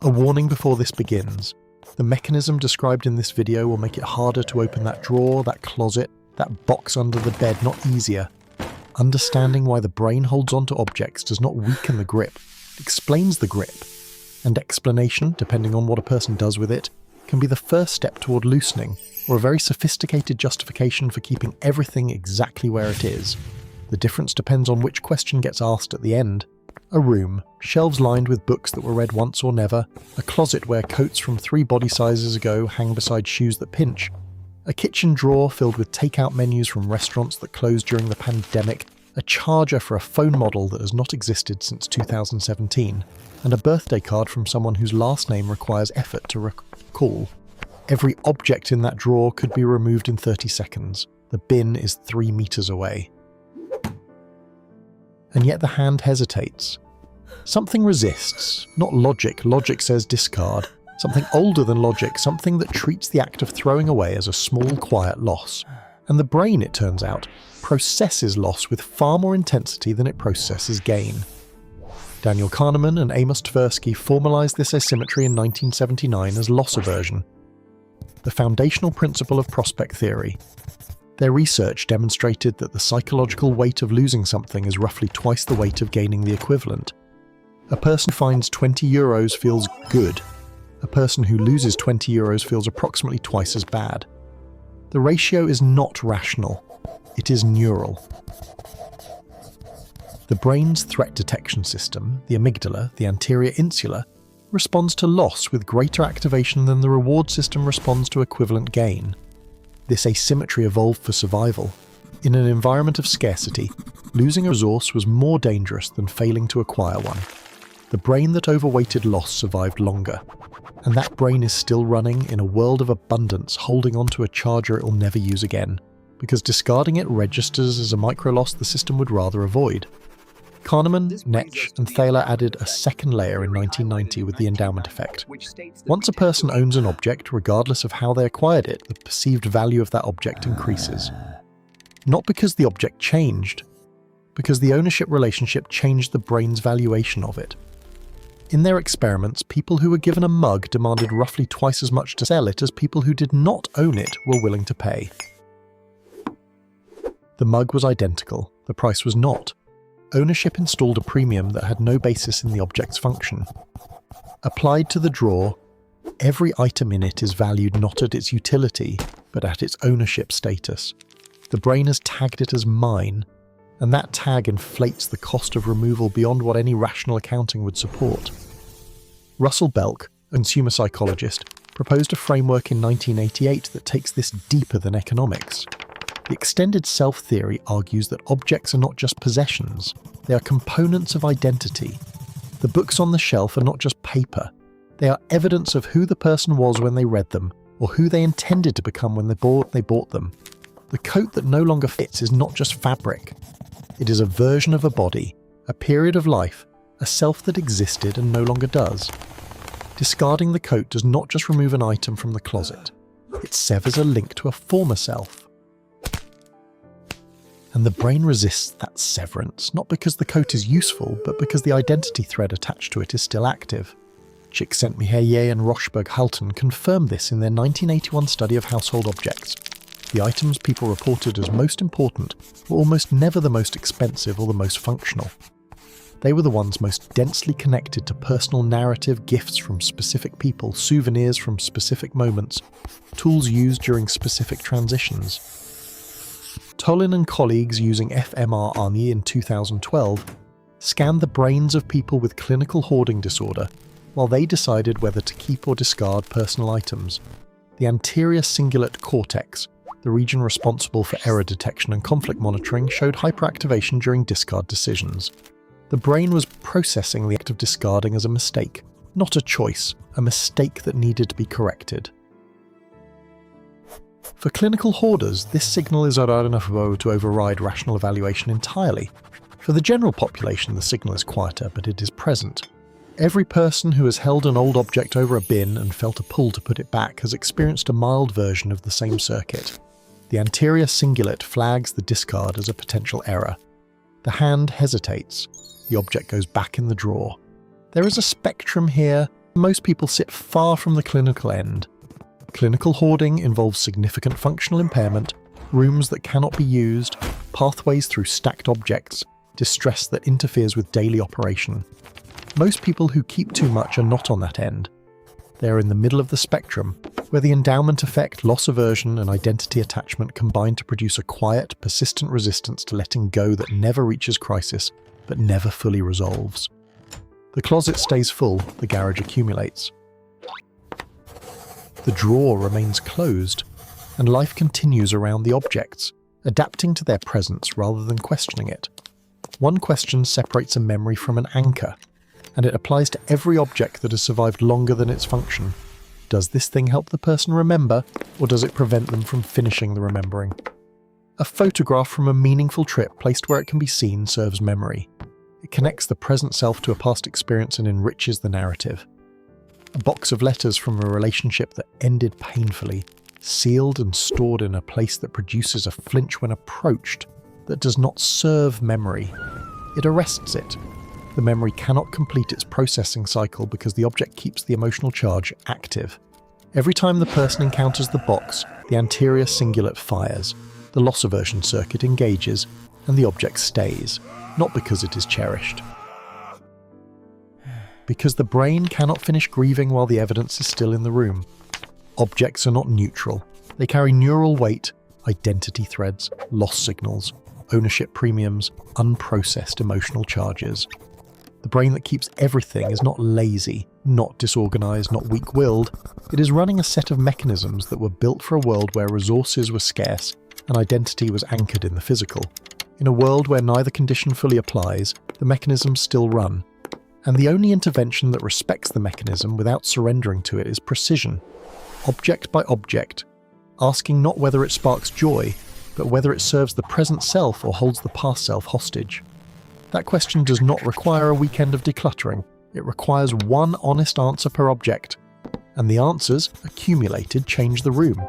A warning before this begins. The mechanism described in this video will make it harder to open that drawer, that closet, that box under the bed, not easier. Understanding why the brain holds onto objects does not weaken the grip, it explains the grip. And explanation, depending on what a person does with it, can be the first step toward loosening, or a very sophisticated justification for keeping everything exactly where it is. The difference depends on which question gets asked at the end. A room, shelves lined with books that were read once or never, a closet where coats from 3 body sizes ago hang beside shoes that pinch, a kitchen drawer filled with takeout menus from restaurants that closed during the pandemic, a charger for a phone model that has not existed since 2017, and a birthday card from someone whose last name requires effort to recall. Every object in that drawer could be removed in 30 seconds. The bin is 3 meters away. And yet the hand hesitates. Something resists, not logic. Logic says discard. Something older than logic, something that treats the act of throwing away as a small, quiet loss. And the brain, it turns out, processes loss with far more intensity than it processes gain. Daniel Kahneman and Amos Tversky formalized this asymmetry in 1979 as loss aversion, the foundational principle of prospect theory. Their research demonstrated that the psychological weight of losing something is roughly twice the weight of gaining the equivalent. A person who finds 20 euros feels good. A person who loses 20 euros feels approximately twice as bad. The ratio is not rational, it is neural. The brain's threat detection system, the amygdala, the anterior insula, responds to loss with greater activation than the reward system responds to equivalent gain. This asymmetry evolved for survival. In an environment of scarcity, losing a resource was more dangerous than failing to acquire one. The brain that overweighted loss survived longer, and that brain is still running in a world of abundance, holding onto a charger it will never use again, because discarding it registers as a micro-loss the system would rather avoid. Kahneman, Netsch, and Thaler added a second layer in 1990 with the Endowment Effect. Once a person owns an object, regardless of how they acquired it, the perceived value of that object increases. Not because the object changed, because the ownership relationship changed the brain's valuation of it. In their experiments, people who were given a mug demanded roughly twice as much to sell it as people who did not own it were willing to pay. The mug was identical, the price was not. Ownership installed a premium that had no basis in the object's function. Applied to the drawer, every item in it is valued not at its utility, but at its ownership status. The brain has tagged it as mine, and that tag inflates the cost of removal beyond what any rational accounting would support. Russell Belk, a consumer psychologist, proposed a framework in 1988 that takes this deeper than economics. The extended self theory argues that objects are not just possessions, they are components of identity. The books on the shelf are not just paper, they are evidence of who the person was when they read them, or who they intended to become when they bought them. The coat that no longer fits is not just fabric, it is a version of a body, a period of life, a self that existed and no longer does. Discarding the coat does not just remove an item from the closet, it severs a link to a former self. And the brain resists that severance, not because the coat is useful, but because the identity thread attached to it is still active. Csikszentmihalyi and Rochberg-Halton confirmed this in their 1981 study of household objects. The items people reported as most important were almost never the most expensive or the most functional. They were the ones most densely connected to personal narrative, gifts from specific people, souvenirs from specific moments, tools used during specific transitions. Tollin and colleagues using fMRI in 2012 scanned the brains of people with clinical hoarding disorder while they decided whether to keep or discard personal items. The anterior cingulate cortex, the region responsible for error detection and conflict monitoring, showed hyperactivation during discard decisions. The brain was processing the act of discarding as a mistake, not a choice, a mistake that needed to be corrected. For clinical hoarders, this signal is rare enough to override rational evaluation entirely. For the general population, the signal is quieter, but it is present. Every person who has held an old object over a bin and felt a pull to put it back has experienced a mild version of the same circuit. The anterior cingulate flags the discard as a potential error. The hand hesitates. The object goes back in the drawer. There is a spectrum here, Most people sit far from the clinical end. Clinical hoarding involves significant functional impairment, rooms that cannot be used, pathways through stacked objects, distress that interferes with daily operation. Most people who keep too much are not on that end. They are in the middle of the spectrum, where the endowment effect, loss aversion, and identity attachment combine to produce a quiet, persistent resistance to letting go that never reaches crisis, but never fully resolves. The closet stays full, the garage accumulates. The drawer remains closed, and life continues around the objects, adapting to their presence rather than questioning it. One question separates a memory from an anchor, and it applies to every object that has survived longer than its function. Does this thing help the person remember, or does it prevent them from finishing the remembering? A photograph from a meaningful trip placed where it can be seen serves memory. It connects the present self to a past experience and enriches the narrative. A box of letters from a relationship that ended painfully, sealed and stored in a place that produces a flinch when approached, that does not serve memory. It arrests it. The memory cannot complete its processing cycle because the object keeps the emotional charge active. Every time the person encounters the box, the anterior cingulate fires, the loss aversion circuit engages, and the object stays, not because it is cherished. Because the brain cannot finish grieving while the evidence is still in the room. Objects are not neutral. They carry neural weight, identity threads, loss signals, ownership premiums, unprocessed emotional charges. The brain that keeps everything is not lazy, not disorganized, not weak-willed. It is running a set of mechanisms that were built for a world where resources were scarce and identity was anchored in the physical. In a world where neither condition fully applies, the mechanisms still run. And the only intervention that respects the mechanism without surrendering to it is precision, object by object, asking not whether it sparks joy, but whether it serves the present self or holds the past self hostage. That question does not require a weekend of decluttering. It requires one honest answer per object. And the answers, accumulated, change the room.